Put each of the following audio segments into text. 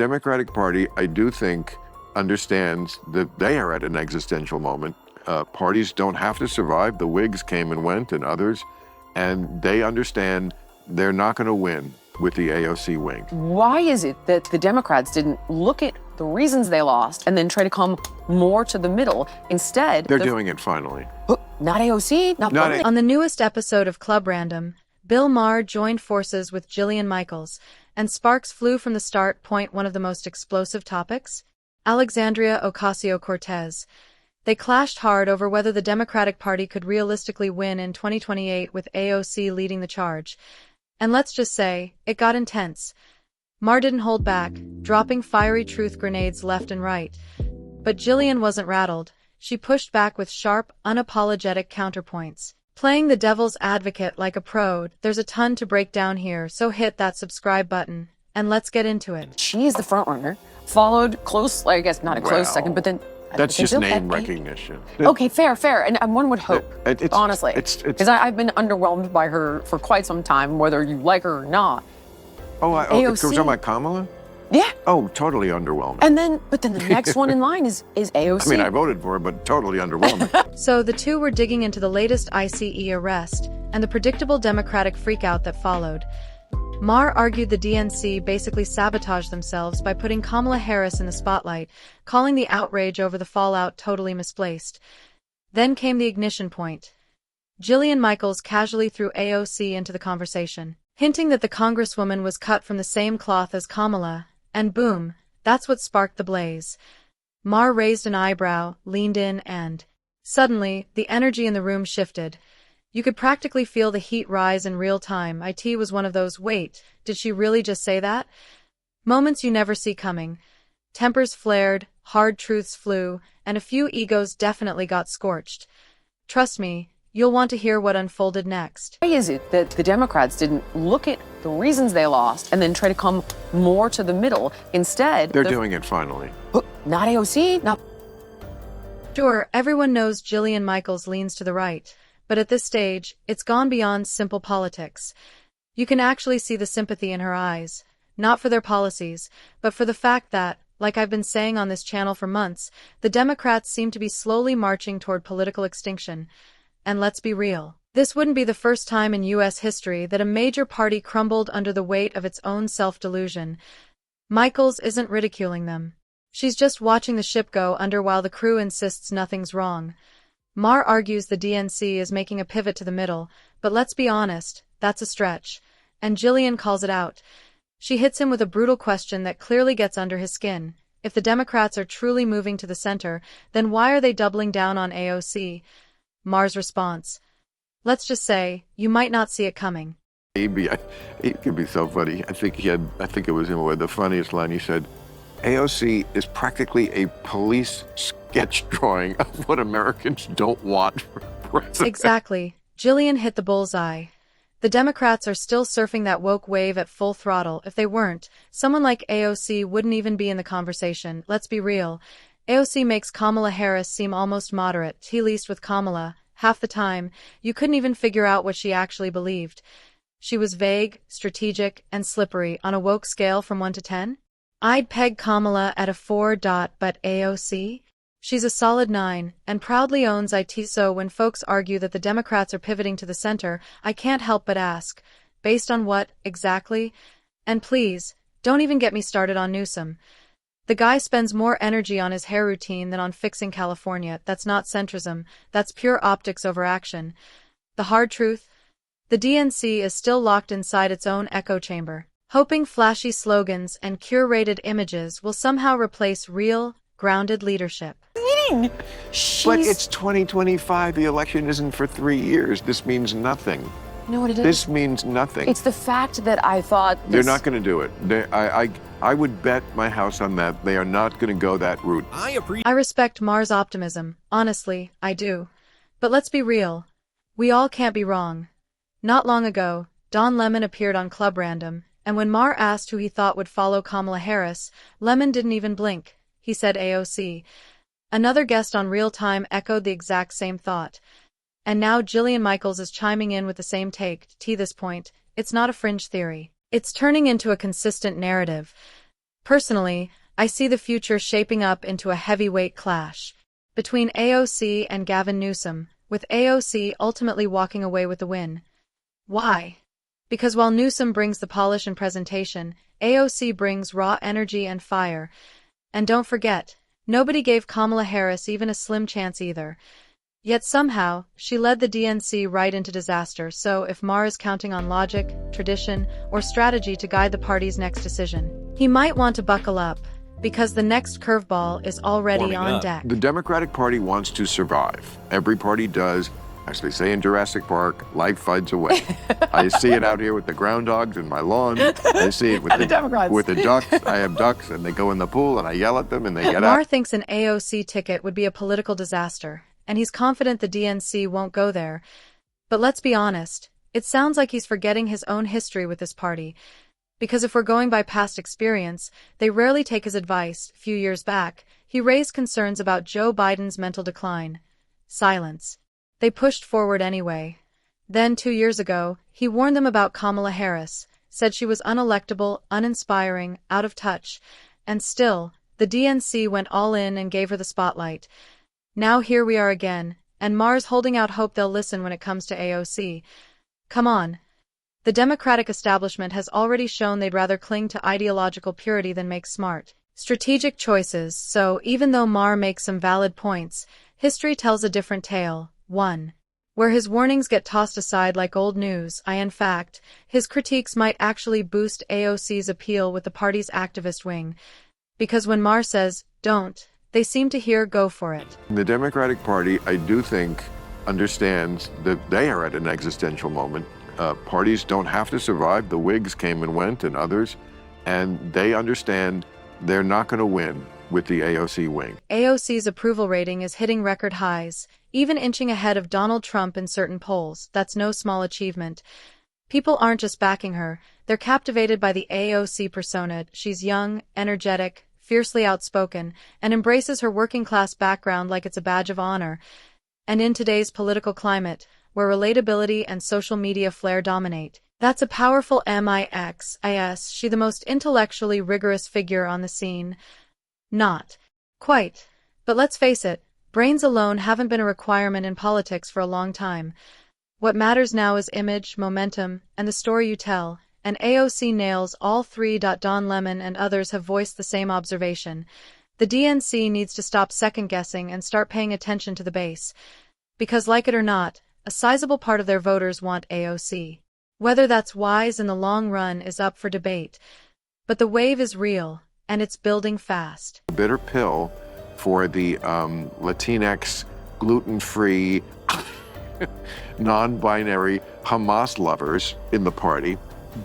Democratic Party, I do think, understands that they are at an existential moment. Parties don't have to survive. The Whigs came and went and others, and they understand they're not going to win with the AOC wing. Why is it that the Democrats didn't look at the reasons they lost and then try to come more to the middle? Instead, they're doing it finally. Not AOC, not On the newest episode of Club Random, Bill Maher joined forces with Jillian Michaels, and sparks flew from the start. Point one of the most explosive topics? Alexandria Ocasio-Cortez. They clashed hard over whether the Democratic Party could realistically win in 2028 with AOC leading the charge. And let's just say, it got intense. Maher didn't hold back, dropping fiery truth grenades left and right. But Jillian wasn't rattled. She pushed back with sharp, unapologetic counterpoints. Playing the devil's advocate like a pro, there's a ton to break down here, so hit that subscribe button, and let's get into it. She's the front runner, followed close, I guess not a close second, but then... That's just name recognition. Okay, fair. And one would hope, honestly. Because I've been underwhelmed by her for quite some time, whether you like her or not. AOC. You're talking about Kamala? Yeah. Oh, totally underwhelming. But then the next one in line is AOC. I mean, I voted for her, but totally underwhelming. So the two were digging into the latest ICE arrest and the predictable Democratic freakout that followed. Maher argued the DNC basically sabotaged themselves by putting Kamala Harris in the spotlight, calling the outrage over the fallout totally misplaced. Then came the ignition point. Jillian Michaels casually threw AOC into the conversation, hinting that the Congresswoman was cut from the same cloth as Kamala, and boom, that's what sparked the blaze. Maher raised an eyebrow, leaned in, and suddenly, the energy in the room shifted. You could practically feel the heat rise in real time. It was one of those, wait, did she really just say that? Moments you never see coming. Tempers flared, hard truths flew, and a few egos definitely got scorched. Trust me, you'll want to hear what unfolded next. Why is it that the Democrats didn't look at the reasons they lost and then try to come more to the middle? Instead, they're doing it finally. Not AOC, not... Sure, everyone knows Jillian Michaels leans to the right. But at this stage, it's gone beyond simple politics. You can actually see the sympathy in her eyes, not for their policies, but for the fact that, like I've been saying on this channel for months, the Democrats seem to be slowly marching toward political extinction. And let's be real. This wouldn't be the first time in U.S. history that a major party crumbled under the weight of its own self-delusion. Michaels isn't ridiculing them. She's just watching the ship go under while the crew insists nothing's wrong. Maher argues the DNC is making a pivot to the middle, but let's be honest, that's a stretch. And Jillian calls it out. She hits him with a brutal question that clearly gets under his skin. If the Democrats are truly moving to the center, then why are they doubling down on AOC? Maher's response. Let's just say, you might not see it coming. It could be so funny. I think it was him with the funniest line. He said, AOC is practically a police sketch drawing of what Americans don't want for president. Exactly. Jillian hit the bullseye. The Democrats are still surfing that woke wave at full throttle. If they weren't, someone like AOC wouldn't even be in the conversation. Let's be real. AOC makes Kamala Harris seem almost moderate, at least with Kamala. Half the time, you couldn't even figure out what she actually believed. She was vague, strategic, and slippery. On a woke scale from 1 to 10? I'd peg Kamala at a 4. But AOC? She's a solid 9, and proudly owns it. So when folks argue that the Democrats are pivoting to the center, I can't help but ask, based on what, exactly? And please, don't even get me started on Newsom. The guy spends more energy on his hair routine than on fixing California. That's not centrism, that's pure optics over action. The hard truth? The DNC is still locked inside its own echo chamber, hoping flashy slogans and curated images will somehow replace real, grounded leadership. But it's 2025. The election isn't for 3 years. This means nothing. You know what it is? This means nothing. It's the fact that I thought they're not going to do it. I would bet my house on that. They are not going to go that route. I respect Maher's optimism. Honestly, I do. But let's be real. We all can't be wrong. Not long ago, Don Lemon appeared on Club Random, and when Maher asked who he thought would follow Kamala Harris, Lemon didn't even blink. He said AOC. Another guest on Real Time echoed the exact same thought. And now Jillian Michaels is chiming in with the same take. To this point, it's not a fringe theory. It's turning into a consistent narrative. Personally, I see the future shaping up into a heavyweight clash between AOC and Gavin Newsom, with AOC ultimately walking away with the win. Why? Because while Newsom brings the polish and presentation, AOC brings raw energy and fire. And don't forget, nobody gave Kamala Harris even a slim chance either. Yet somehow, she led the DNC right into disaster. So if Maher is counting on logic, tradition, or strategy to guide the party's next decision, he might want to buckle up, because the next curveball is already on deck. The Democratic Party wants to survive. Every party does. As they say in Jurassic Park, life fights away. I see it out here with the groundhogs in my lawn. I see it with the Democrats. With the ducks. I have ducks, and they go in the pool, and I yell at them, and they get out. Maher thinks an AOC ticket would be a political disaster, and he's confident the DNC won't go there. But let's be honest, it sounds like he's forgetting his own history with this party. Because if we're going by past experience, they rarely take his advice. A few years back, he raised concerns about Joe Biden's mental decline. Silence. They pushed forward anyway. Then 2 years ago, he warned them about Kamala Harris, said she was unelectable, uninspiring, out of touch, and still, the DNC went all in and gave her the spotlight. Now here we are again, and Maher's holding out hope they'll listen when it comes to AOC. Come on. The Democratic establishment has already shown they'd rather cling to ideological purity than make smart, strategic choices, so even though Maher makes some valid points, history tells a different tale. 1. Where his warnings get tossed aside like old news, in fact, his critiques might actually boost AOC's appeal with the party's activist wing. Because when Maher says, don't, they seem to hear go for it. The Democratic Party, I do think, understands that they are at an existential moment. Parties don't have to survive. The Whigs came and went, and others, and they understand they're not going to win with the AOC wing. AOC's approval rating is hitting record highs, even inching ahead of Donald Trump in certain polls. That's no small achievement. People aren't just backing her, they're captivated by the AOC persona. She's young, energetic, fiercely outspoken, and embraces her working-class background like it's a badge of honor. And in today's political climate, where relatability and social media flair dominate, that's a powerful mix. She the most intellectually rigorous figure on the scene. Not quite. But let's face it, brains alone haven't been a requirement in politics for a long time. What matters now is image, momentum, and the story you tell, and AOC nails all three. Don Lemon and others have voiced the same observation. The DNC needs to stop second-guessing and start paying attention to the base. Because like it or not, a sizable part of their voters want AOC. Whether that's wise in the long run is up for debate. But the wave is real, and it's building fast. A bitter pill for the Latinx, gluten-free, non-binary Hamas lovers in the party,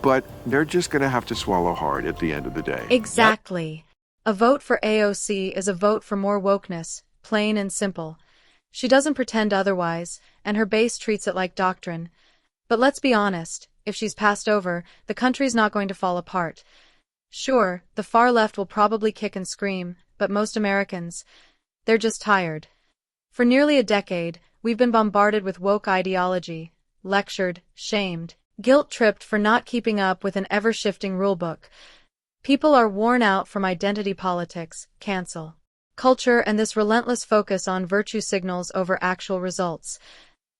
but they're just going to have to swallow hard at the end of the day. Exactly. Yep. A vote for AOC is a vote for more wokeness, plain and simple. She doesn't pretend otherwise, and her base treats it like doctrine. But let's be honest, if she's passed over, the country's not going to fall apart. Sure, the far left will probably kick and scream, but most Americans, they're just tired. For nearly a decade, we've been bombarded with woke ideology, lectured, shamed, guilt-tripped for not keeping up with an ever-shifting rulebook. People are worn out from identity politics, cancel culture, and this relentless focus on virtue signals over actual results.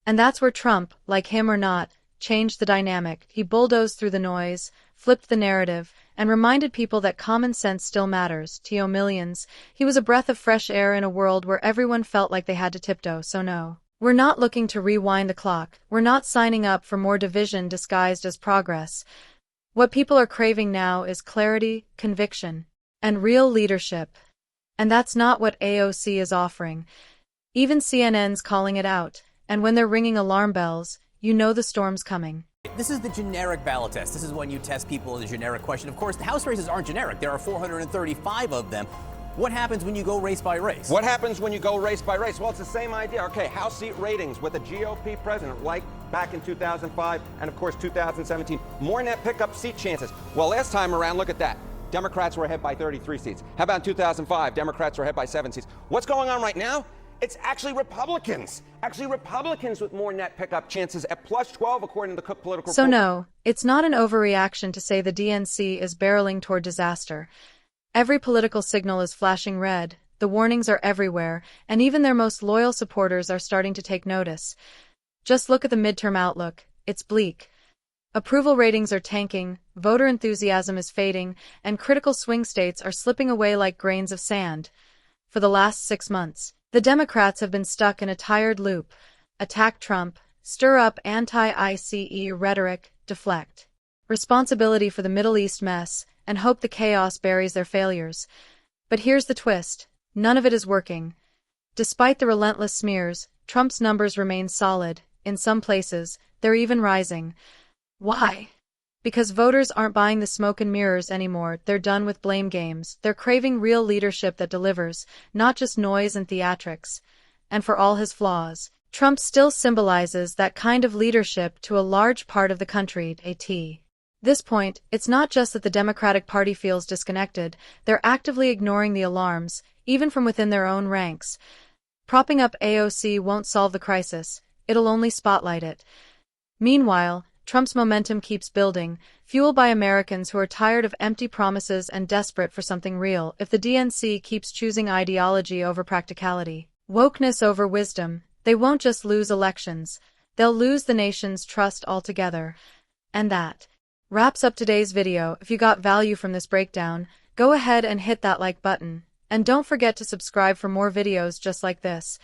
And that's where Trump, like him or not, changed the dynamic. He bulldozed through the noise, flipped the narrative, and reminded people that common sense still matters. To millions, he was a breath of fresh air in a world where everyone felt like they had to tiptoe. So no, we're not looking to rewind the clock. We're not signing up for more division disguised as progress. What people are craving now is clarity, conviction, and real leadership. And that's not what AOC is offering. Even CNN's calling it out. And when they're ringing alarm bells, you know the storm's coming. This is the generic ballot test. This is when you test people in a generic question. Of course, the House races aren't generic. There are 435 of them. What happens when you go race by race? What happens when you go race by race? Well, it's the same idea. Okay, House seat ratings with a GOP president like back in 2005 and, of course, 2017. More net pickup seat chances. Well, last time around, look at that. Democrats were ahead by 33 seats. How about in 2005? Democrats were ahead by 7 seats. What's going on right now? It's actually Republicans. Actually, Republicans with more net pickup chances at plus 12, according to the Cook Political So Report. no, it's not an overreaction to say the DNC is barreling toward disaster. Every political signal is flashing red, the warnings are everywhere, and even their most loyal supporters are starting to take notice. Just look at the midterm outlook, it's bleak. Approval ratings are tanking, voter enthusiasm is fading, and critical swing states are slipping away like grains of sand. For the last 6 months, the Democrats have been stuck in a tired loop. Attack Trump, stir up anti-ICE rhetoric, deflect responsibility for the Middle East mess, and hope the chaos buries their failures. But here's the twist. None of it is working. Despite the relentless smears, Trump's numbers remain solid. In some places, they're even rising. Why? Because voters aren't buying the smoke and mirrors anymore. They're done with blame games. They're craving real leadership that delivers, not just noise and theatrics. And for all his flaws, Trump still symbolizes that kind of leadership to a large part of the country. At this point, it's not just that the Democratic Party feels disconnected, they're actively ignoring the alarms, even from within their own ranks. Propping up AOC won't solve the crisis, it'll only spotlight it. Meanwhile, Trump's momentum keeps building, fueled by Americans who are tired of empty promises and desperate for something real. If the DNC keeps choosing ideology over practicality, wokeness over wisdom, they won't just lose elections, they'll lose the nation's trust altogether. And that wraps up today's video. If you got value from this breakdown, go ahead and hit that like button. And don't forget to subscribe for more videos just like this.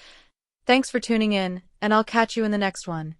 Thanks for tuning in, and I'll catch you in the next one.